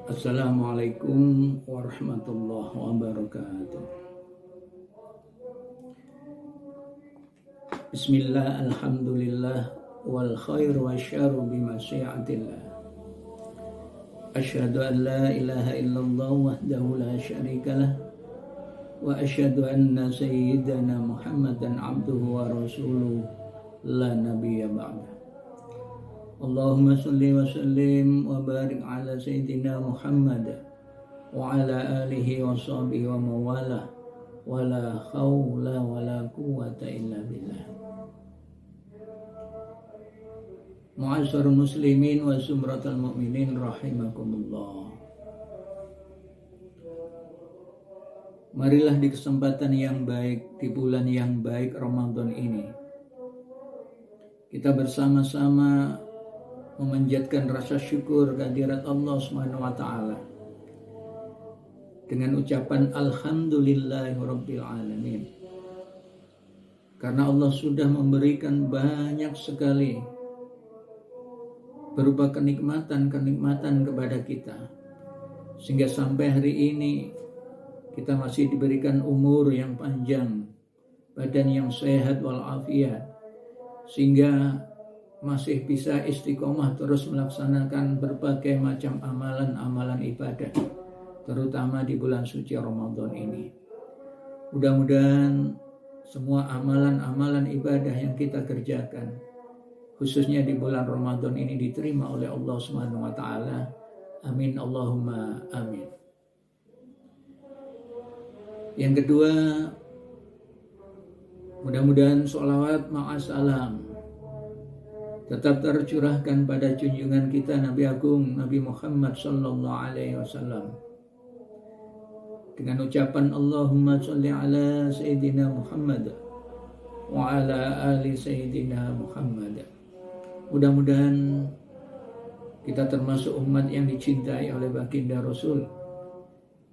Assalamualaikum warahmatullahi wabarakatuh. Bismillah, alhamdulillah, wal khair wa syarru bimasyiatillah. Asyhadu an la ilaha illallah wahdahu la syarikalah wa asyhadu anna sayyidana Muhammadan abduhu wa rasuluh la nabiyya ba'da. Allahumma salli wa sallim wa barik ala sayyidina Muhammad wa ala alihi wa sahbihi wa mawalah wa la khawla wa la quwwata illa billah. Mu'asyarul muslimin wa sumratul mu'minin rahimakumullah. Marilah di kesempatan yang baik, di bulan yang baik Ramadan ini, kita bersama-sama memanjatkan rasa syukur kehadirat Allah Subhanahu wa taala dengan ucapan alhamdulillahirabbil alamin. Karena Allah sudah memberikan banyak sekali berupa kenikmatan-kenikmatan kepada kita, sehingga sampai hari ini kita masih diberikan umur yang panjang, badan yang sehat walafiat, sehingga masih bisa istiqomah terus melaksanakan berbagai macam amalan-amalan ibadah, terutama di bulan suci Ramadan ini. Mudah-mudahan semua amalan-amalan ibadah yang kita kerjakan, khususnya di bulan Ramadan ini, diterima oleh Allah Subhanahu wa taala. Amin Allahumma amin. Yang kedua, mudah-mudahan sholawat ma'asalam tetap tercurahkan pada junjungan kita Nabi Agung Nabi Muhammad sallallahu alaihi wasallam dengan ucapan Allahumma sholli ala sayyidina Muhammad wa ala ali sayyidina Muhammad. Mudah-mudahan kita termasuk umat yang dicintai oleh baginda Rasul,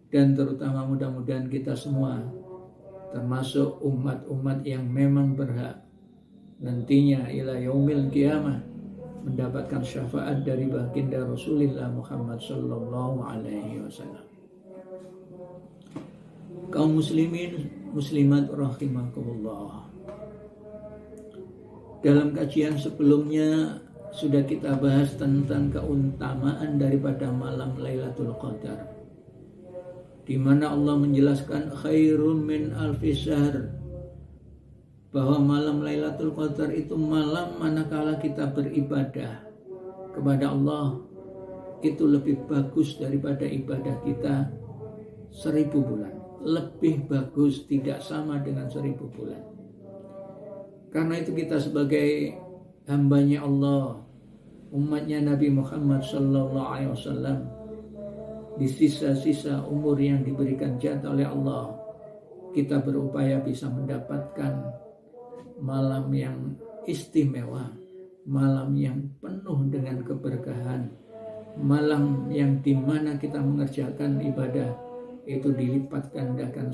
dan terutama mudah-mudahan kita semua termasuk umat-umat yang memang berhak nantinya ila yaumil qiyamah mendapatkan syafaat dari baginda Rasulullah Muhammad sallallahu alaihi wasallam. Kaum muslimin muslimat rahimakumullah. Dalam kajian sebelumnya sudah kita bahas tentang keutamaan daripada malam Lailatul Qadar, di mana Allah menjelaskan khairum min alfi syahr, bahwa malam Lailatul Qadar itu malam manakala kita beribadah kepada Allah itu lebih bagus daripada ibadah kita 1000 bulan. Lebih bagus, tidak sama dengan 1000 bulan. Karena itu kita sebagai hambanya Allah, umatnya Nabi Muhammad sallallahu alaihi wasallam, di sisa-sisa umur yang diberikan jatah oleh Allah, kita berupaya bisa mendapatkan malam yang istimewa, malam yang penuh dengan keberkahan, malam yang dimana kita mengerjakan ibadah itu dilipat gandakan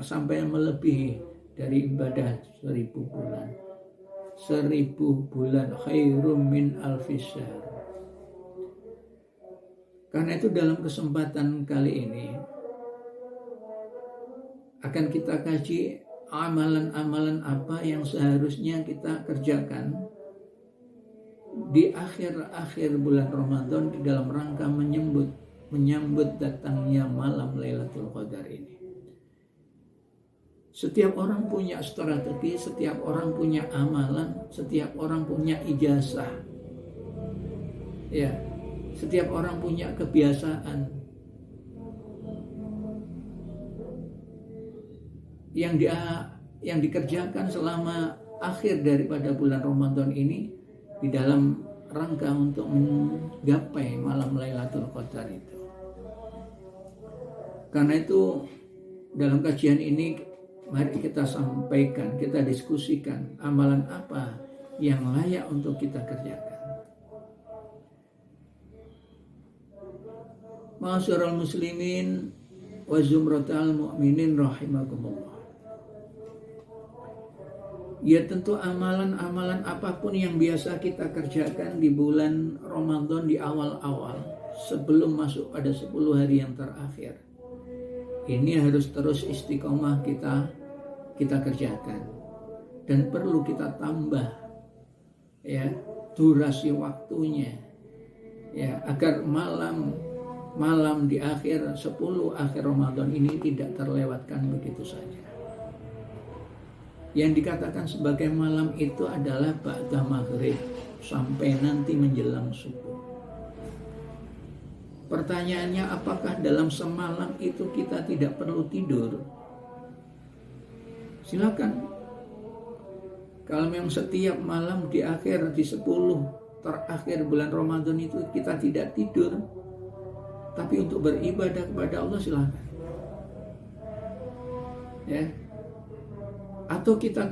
sampai melebihi dari ibadah 1000 bulan. 1000 bulan khairum min alfi syahr. Karena itu dalam kesempatan kali ini akan kita kaji amalan-amalan apa yang seharusnya kita kerjakan di akhir-akhir bulan Ramadan di dalam rangka menyambut datangnya malam Lailatul Qadar ini. Setiap orang punya strategi, setiap orang punya amalan, setiap orang punya ijazah. Ya, setiap orang punya kebiasaan yang dikerjakan selama akhir daripada bulan Ramadan ini di dalam rangka untuk menggapai malam Lailatul Qadar itu. Karena itu dalam kajian ini mari kita sampaikan, kita diskusikan amalan apa yang layak untuk kita kerjakan. Ma'asyiral muslimin wa zumratal mu'minin rahimakumullah. Ya tentu amalan-amalan apapun yang biasa kita kerjakan di bulan Ramadan di awal-awal sebelum masuk pada 10 hari yang terakhir. Ini harus terus istiqomah kita kerjakan. Dan perlu kita tambah ya durasi waktunya ya agar malam di akhir 10 akhir Ramadan ini tidak terlewatkan begitu saja. Yang dikatakan sebagai malam itu adalah ba'da maghrib sampai nanti menjelang subuh. Pertanyaannya, apakah dalam semalam itu kita tidak perlu tidur? Silakan. Kalau memang setiap malam di 10 terakhir bulan Ramadan itu kita tidak tidur, tapi untuk beribadah kepada Allah silakan. Ya. Atau kita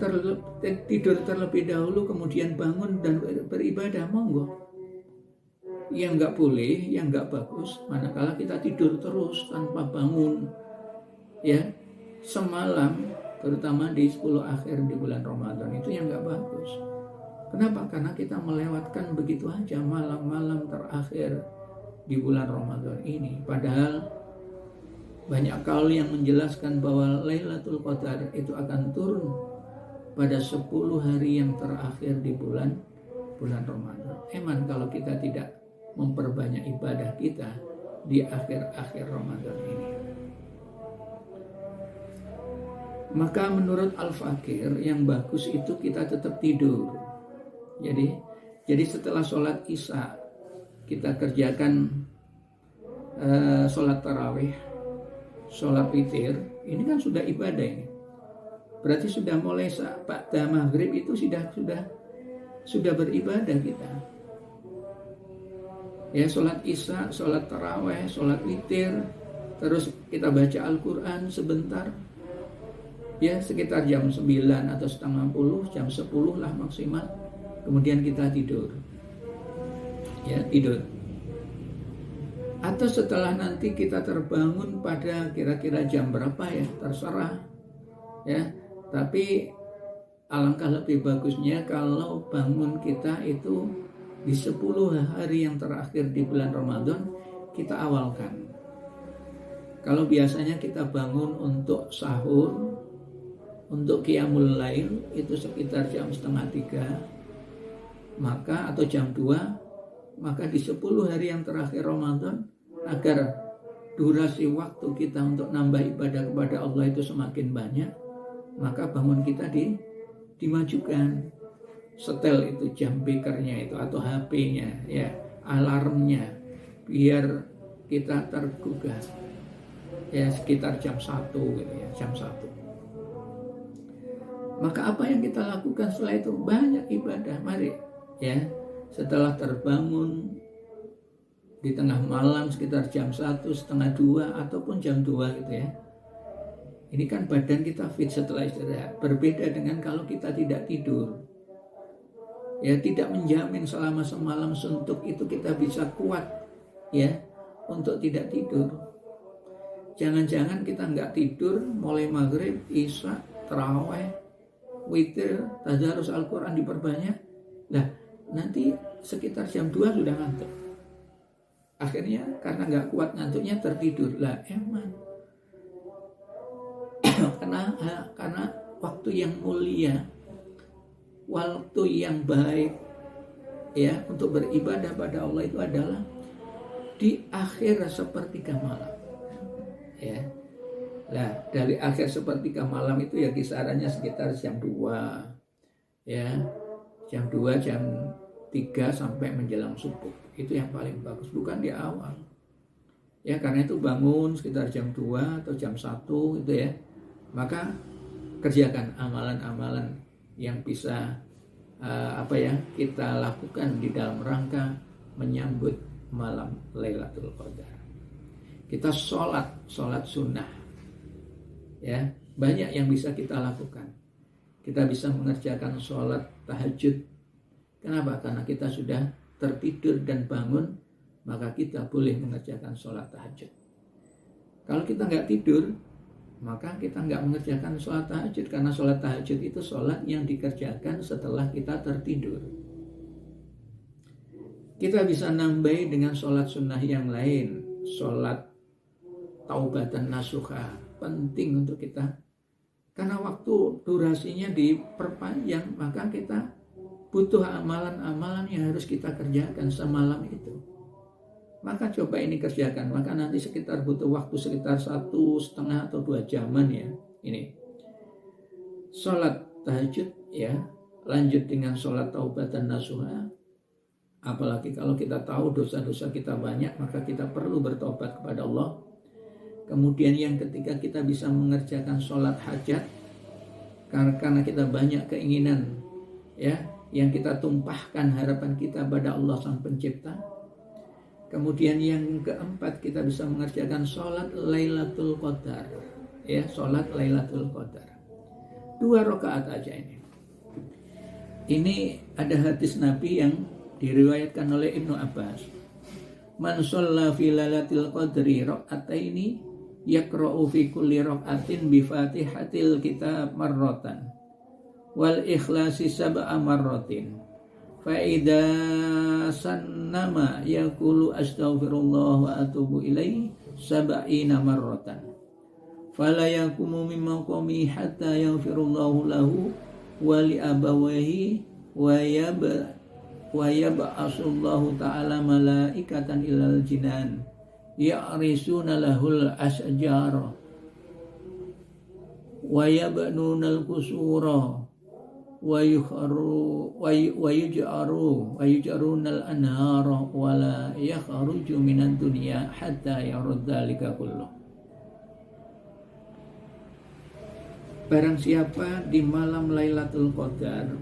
tidur terlebih dahulu kemudian bangun dan beribadah, monggo. Yang nggak boleh, yang nggak bagus, manakala kita tidur terus tanpa bangun, ya semalam, terutama di 10 akhir di bulan Ramadan itu yang nggak bagus. Kenapa? Karena kita melewatkan begitu aja malam-malam terakhir di bulan Ramadan ini. Padahal banyak kaul yang menjelaskan bahwa Lailatul Qadar itu akan turun pada 10 hari yang terakhir di bulan Ramadan. Eman kalau kita tidak memperbanyak ibadah kita di akhir-akhir Ramadan ini. Maka menurut Al-Fakir yang bagus itu kita tetap tidur. Jadi setelah sholat Isya kita kerjakan sholat tarawih, sholat witir, ini kan sudah ibadah ini. Berarti sudah mulai ba'da maghrib itu sudah beribadah kita. Ya sholat Isya, sholat tarawih, sholat witir, terus kita baca Al-Quran sebentar. Ya sekitar jam 9 atau setengah 10, jam 10 lah maksimal. Kemudian kita tidur. Ya tidur. Atau setelah nanti kita terbangun pada kira-kira jam berapa ya, terserah. Ya, tapi alangkah lebih bagusnya kalau bangun kita itu di 10 hari yang terakhir di bulan Ramadan kita awalkan. Kalau biasanya kita bangun untuk sahur, untuk qiyamul lail itu sekitar jam 2:30, maka atau jam 2, maka di 10 hari yang terakhir Ramadan, agar durasi waktu kita untuk nambah ibadah kepada Allah itu semakin banyak, maka bangun kita dimajukan. Setel itu jam bekernya itu atau HP-nya ya, alarmnya, biar kita tergugah ya sekitar jam 1 gitu ya, jam 1. Maka apa yang kita lakukan setelah itu? Banyak ibadah. Mari ya, setelah terbangun di tengah malam sekitar jam 1, setengah 2 ataupun jam 2 gitu ya. Ini kan badan kita fit setelah istirahat. Berbeda dengan kalau kita tidak tidur. Ya tidak menjamin selama semalam suntuk itu kita bisa kuat ya untuk tidak tidur. Jangan-jangan kita nggak tidur mulai maghrib, isya, tarawih, witir, tadarus Al-Quran diperbanyak. Nah nanti sekitar jam 2 sudah ngantuk. Akhirnya karena nggak kuat ngantuknya tertidur. Lah eman. karena waktu yang mulia, waktu yang baik ya untuk beribadah pada Allah itu adalah di akhir sepertiga malam. Ya. Nah, dari akhir sepertiga malam itu ya kisarannya sekitar jam 2. Ya. Jam 2, jam 3 sampai menjelang subuh. Itu yang paling bagus, bukan di awal. Ya, karena itu bangun sekitar jam 2 atau jam 1 itu ya. Maka kerjakan amalan-amalan yang bisa kita lakukan di dalam rangka menyambut malam Lailatul Qadar. Kita sholat sunnah ya, banyak yang bisa kita lakukan. Kita bisa mengerjakan sholat tahajud. Kenapa? Karena kita sudah tertidur dan bangun, maka kita boleh mengerjakan sholat tahajud. Kalau kita nggak tidur, maka kita nggak mengerjakan sholat tahajud, karena sholat tahajud itu sholat yang dikerjakan setelah kita tertidur. Kita bisa nambahi dengan sholat sunnah yang lain, sholat taubatan nasuha, penting untuk kita, karena waktu durasinya diperpanjang, maka kita butuh amalan-amalan yang harus kita kerjakan semalam itu. Maka coba ini kerjakan, maka nanti sekitar butuh waktu sekitar 1,5 atau 2 jaman ya. Ini sholat tahajud ya, lanjut dengan sholat taubatan nasuha. Apalagi kalau kita tahu dosa-dosa kita banyak, maka kita perlu bertobat kepada Allah. Kemudian yang ketiga, kita bisa mengerjakan sholat hajat, karena kita banyak keinginan ya, yang kita tumpahkan harapan kita pada Allah Sang Pencipta. Kemudian yang keempat, kita bisa mengerjakan sholat Lailatul Qadar ya, sholat Lailatul Qadar 2 rakaat aja ini. Ini ada hadis Nabi yang diriwayatkan oleh Ibnu Abbas. Man shalla fi lailatul qadri raka'ataini yaqra'u fi kulli raka'atin bi Fatihatil kitab marratan wal ikhlasi sab'a marratin fa idza sannama yaqulu astaghfirullah wa atubu ilaihi sab'ina marratan fala yaqumu mimma qami hatta yaghfirullahu lahu wa li abawahi wa yab'asullahu ta'ala malaikatan ilal jinan ya'risuna lahul asjara wa yabnunal kusura wa yuj'arunal anhara wa la yakhruju minad dunya hatta yaruddalika kullu. Barang siapa di malam Lailatul Qadar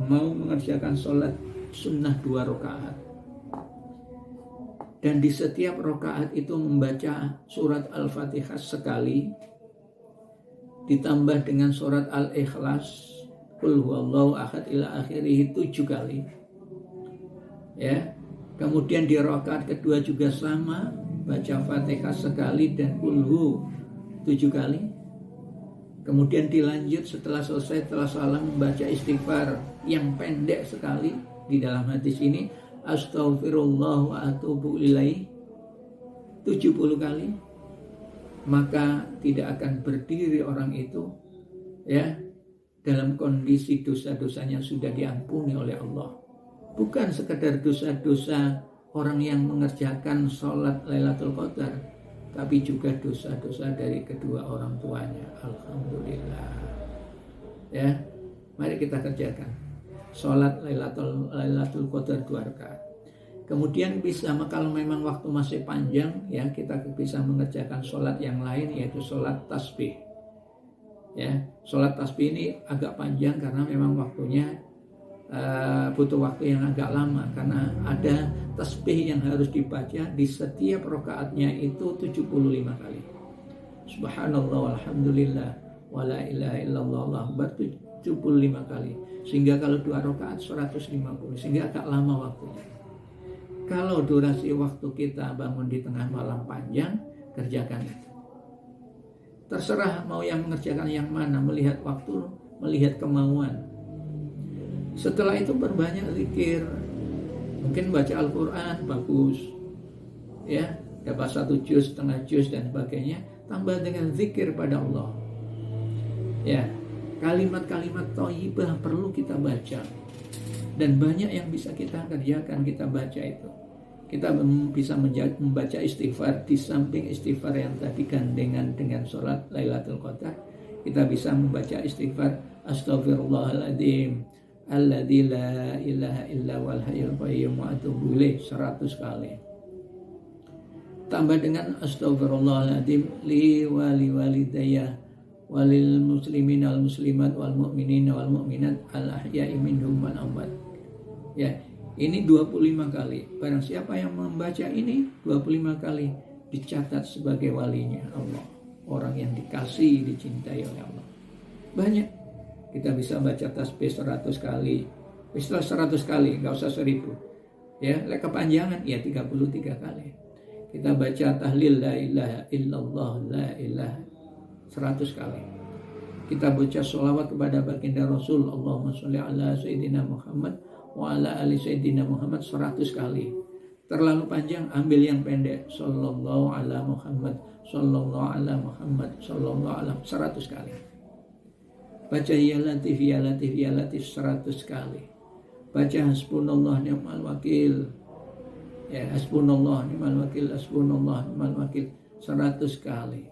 mau mengerjakan sholat sunnah 2 rakaat, dan di setiap rakaat itu membaca surat Al-Fatihah sekali, ditambah dengan surat Al-Ikhlas, Qul huwallahu ahad ila akhirih 7 kali. Ya. Kemudian di rakaat kedua juga sama, baca Fatihah sekali dan Qul hu 7 kali. Kemudian dilanjut setelah selesai, setelah salam, membaca istighfar yang pendek sekali. Di dalam hadis ini astaghfirullah wa atubu ilaih 70 kali. Maka tidak akan berdiri orang itu ya dalam kondisi dosa-dosanya sudah diampuni oleh Allah. Bukan sekedar dosa-dosa orang yang mengerjakan sholat Lailatul Qadar, tapi juga dosa-dosa dari kedua orang tuanya. Alhamdulillah. Ya, mari kita kerjakan sholat Lailatul Qadar 2 rakaat. Kemudian bisa, kalau memang waktu masih panjang ya, kita bisa mengerjakan sholat yang lain, yaitu sholat tasbih. Ya, sholat tasbih ini agak panjang karena memang waktunya butuh waktu yang agak lama, karena ada tasbih yang harus dibaca di setiap rakaatnya itu 75 kali. Subhanallah walhamdulillah wala ilaha illallah Allahu akbar 75 kali. Sehingga kalau 2 rakaat 150, sehingga agak lama waktunya. Kalau durasi waktu kita bangun di tengah malam panjang, kerjakan itu. Terserah mau yang mengerjakan yang mana, melihat waktu, melihat kemauan. Setelah itu berbanyak zikir. Mungkin baca Al-Quran bagus, ya, dapat 1 juz, setengah juz dan sebagainya. Tambah dengan zikir pada Allah. Ya, kalimat-kalimat thayyibah perlu kita baca. Dan banyak yang bisa kita kerjakan, kita baca itu. Kita bisa membaca istighfar, di samping istighfar yang tadi gandengan dengan sholat Lailatul Qadar, kita bisa membaca istighfar Astaghfirullahaladzim alladzi la ilaha illa wal hayyul qayyum wa atubu ilaih 100 kali. Tambah dengan Astaghfirullahaladzim li wali walidayya walil muslimin wal muslimat wal mu'minin wal mu'minat al ahya'i minhum wal amwat. Ya, ini 25 kali. Barang siapa yang membaca ini 25 kali, dicatat sebagai walinya Allah, orang yang dikasihi, dicintai oleh Allah. Banyak. Kita bisa baca tasbih 100 kali. Setelah 100 kali, enggak usah 1000. Ya, kepanjangan ya 33 kali. Kita baca tahlil la ilaha illallah la ilaha 100 kali. Kita baca sholawat kepada baginda Rasul, Allahumma sholli ala Sayyidina Muhammad wa ala ali Sayyidina Muhammad 100 kali. Terlalu panjang, ambil yang pendek, sallallahu ala Muhammad, sallallahu ala Muhammad, sallallahu ala 100 kali. Baca ya latif ya latif ya latif 100 kali. Baca hasbunallah ni'mal wakil, ya hasbunallah ni'mal wakil, hasbunallah ni'mal wakil 100 kali.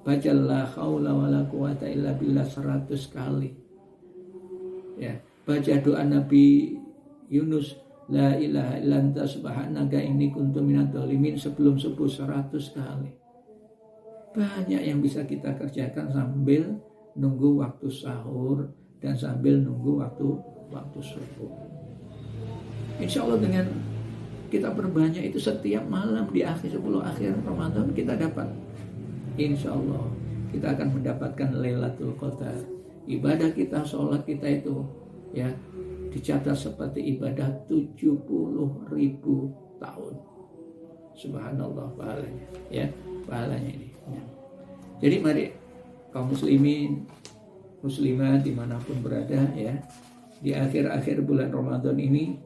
Baca la haula wala quwata illa billah 100 kali. Ya, baca doa Nabi Yunus, la ilaha illa anta subhanaka inni kuntu minadz dzalimin sebelum subuh 100 kali. Banyak yang bisa kita kerjakan sambil nunggu waktu sahur dan sambil nunggu waktu subuh. Insya Allah dengan kita perbanyak itu setiap malam di akhir 10 akhir Ramadan kita dapat. Insya Allah kita akan mendapatkan Lailatul Qadar. Ibadah kita, sholat kita itu ya dicatat seperti ibadah 70.000 tahun. Subhanallah pahalanya, ya pahalanya ini. Ya. Jadi mari kaum muslimin, muslimat dimanapun berada ya, di akhir-akhir bulan Ramadan ini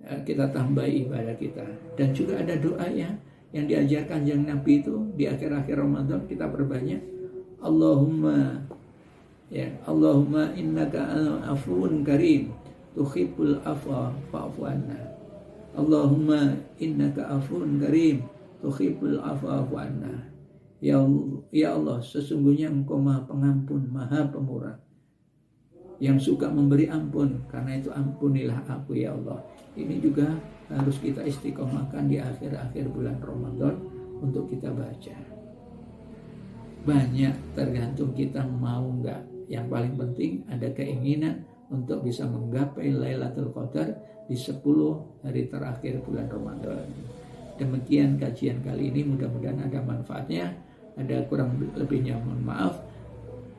ya, kita tambah ibadah kita. Dan juga ada doa ya yang diajarkan yang Nabi itu di akhir-akhir Ramadan kita perbanyak. Allahumma innaka afuwun karim tuhibbul afwa fa'fu anna. Allahumma innaka afuwun karim tuhibbul afwa fa'fu anna. Ya Allah, sesungguhnya Engkau Maha Pengampun, Maha Pemurah, yang suka memberi ampun, karena itu ampunilah aku ya Allah. Ini juga harus kita istiqomahkan di akhir-akhir bulan Ramadan untuk kita baca. Banyak tergantung kita mau enggak. Yang paling penting ada keinginan untuk bisa menggapai Lailatul Qadar di 10 hari terakhir bulan Ramadan. Demikian kajian kali ini, mudah-mudahan ada manfaatnya. Ada kurang lebihnya mohon maaf.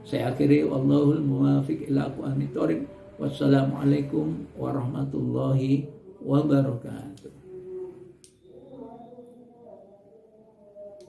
Saya akhiri, wallahul muwafiq ila aqwamit thoriq. Wassalamualaikum warahmatullahi wabarakatuh.